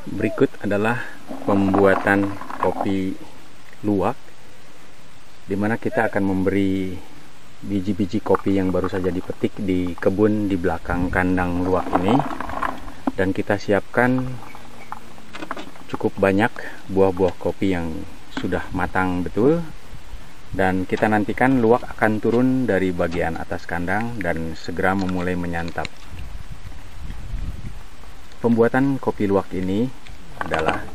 Berikut adalah pembuatan kopi luwak, di mana kita akan memberi biji-biji kopi yang baru saja dipetik di kebun di belakang kandang luwak ini, dan kita siapkan cukup banyak buah-buah kopi yang sudah matang betul, dan kita nantikan luwak akan turun dari bagian atas kandang dan segera memulai menyantap. Pembuatan kopi luwak ini adalah,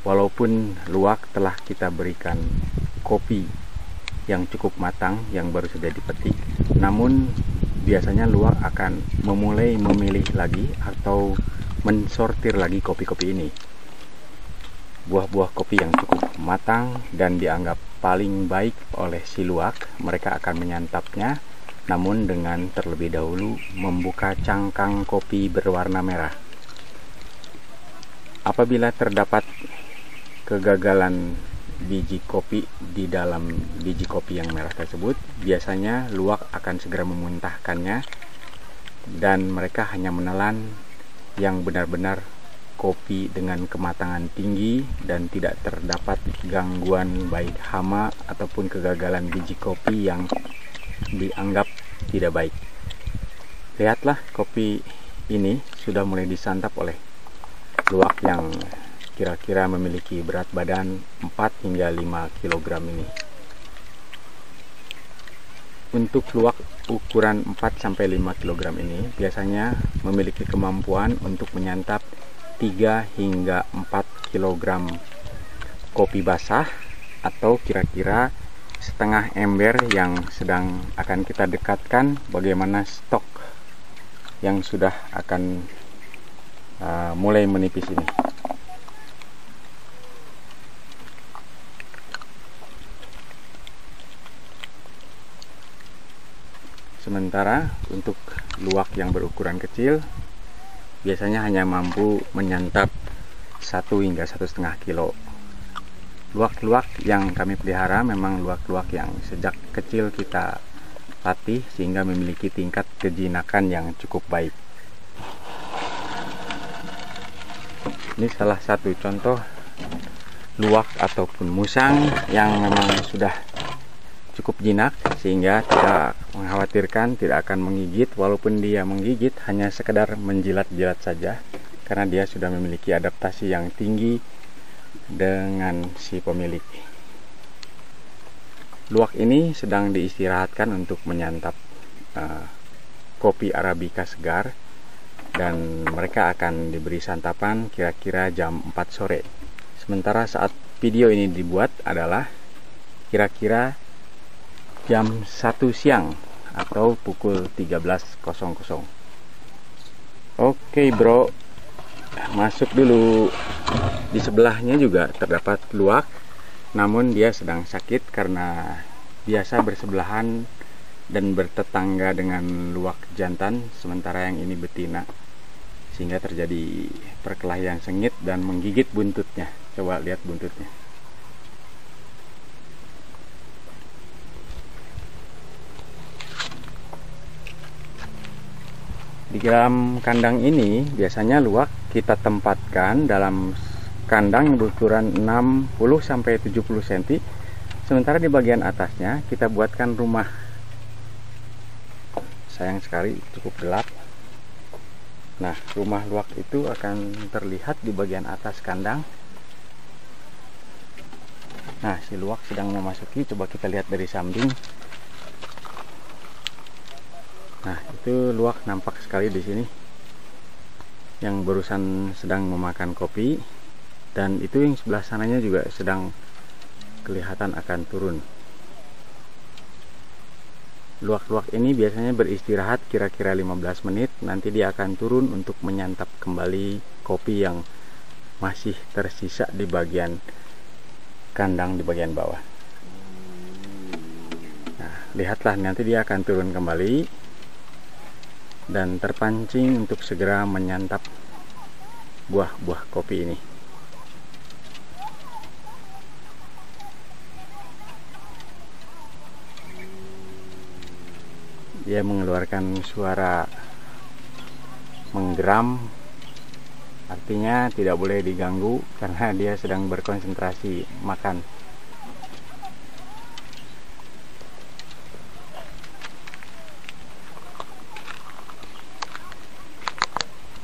walaupun luwak telah kita berikan kopi yang cukup matang yang baru saja dipetik, namun biasanya luwak akan memulai memilih lagi atau mensortir lagi kopi-kopi ini. Buah-buah kopi yang cukup matang dan dianggap paling baik oleh si luwak, mereka akan menyantapnya, namun dengan terlebih dahulu membuka cangkang kopi berwarna merah. Apabila terdapat kegagalan biji kopi di dalam biji kopi yang merah tersebut, biasanya luwak akan segera memuntahkannya, dan mereka hanya menelan yang benar-benar kopi dengan kematangan tinggi dan tidak terdapat gangguan baik hama ataupun kegagalan biji kopi yang dianggap tidak baik. Lihatlah, kopi ini sudah mulai disantap oleh luwak yang kira-kira memiliki berat badan 4 hingga 5 kg ini. Untuk luwak ukuran 4-5 kg ini biasanya memiliki kemampuan untuk menyantap 3 hingga 4 kg kopi basah, atau kira-kira setengah ember yang sedang akan kita dekatkan bagaimana stok yang sudah akan mulai menipis ini. Sementara untuk luwak yang berukuran kecil biasanya hanya mampu menyantap 1 hingga 1,5 kilo. Luwak-luwak yang kami pelihara memang luwak-luwak yang sejak kecil kita latih sehingga memiliki tingkat kejinakan yang cukup baik. Ini salah satu contoh luwak ataupun musang yang memang sudah cukup jinak sehingga tidak mengkhawatirkan tidak akan menggigit. Walaupun dia menggigit, hanya sekedar menjilat-jilat saja karena dia sudah memiliki adaptasi yang tinggi dengan si pemilik. Luwak ini sedang diistirahatkan untuk menyantap kopi Arabica segar, dan mereka akan diberi santapan kira-kira jam 4 sore. Sementara saat video ini dibuat adalah kira-kira jam 1 siang atau pukul 13.00. Oke bro, masuk dulu. Di sebelahnya juga terdapat luwak, namun dia sedang sakit karena biasa bersebelahan dan bertetangga dengan luwak jantan, sementara yang ini betina, sehingga terjadi perkelahian sengit dan menggigit buntutnya. Coba lihat buntutnya. Di dalam kandang ini biasanya luwak kita tempatkan dalam kandang yang berukuran 60-70 cm, sementara di bagian atasnya kita buatkan rumah. Sayang sekali cukup gelap. Nah, rumah luwak itu akan terlihat di bagian atas kandang. Nah, si luwak sedang memasuki, coba kita lihat dari samping. Nah, itu luwak nampak sekali di sini, yang barusan sedang memakan kopi, dan itu yang sebelah sananya juga sedang kelihatan akan turun. Luwak-luwak ini biasanya beristirahat kira-kira 15 menit, nanti dia akan turun untuk menyantap kembali kopi yang masih tersisa di bagian kandang di bagian bawah. Nah, lihatlah, nanti dia akan turun kembali dan terpancing untuk segera menyantap buah-buah kopi ini. Dia mengeluarkan suara menggeram artinya tidak boleh diganggu karena dia sedang berkonsentrasi makan.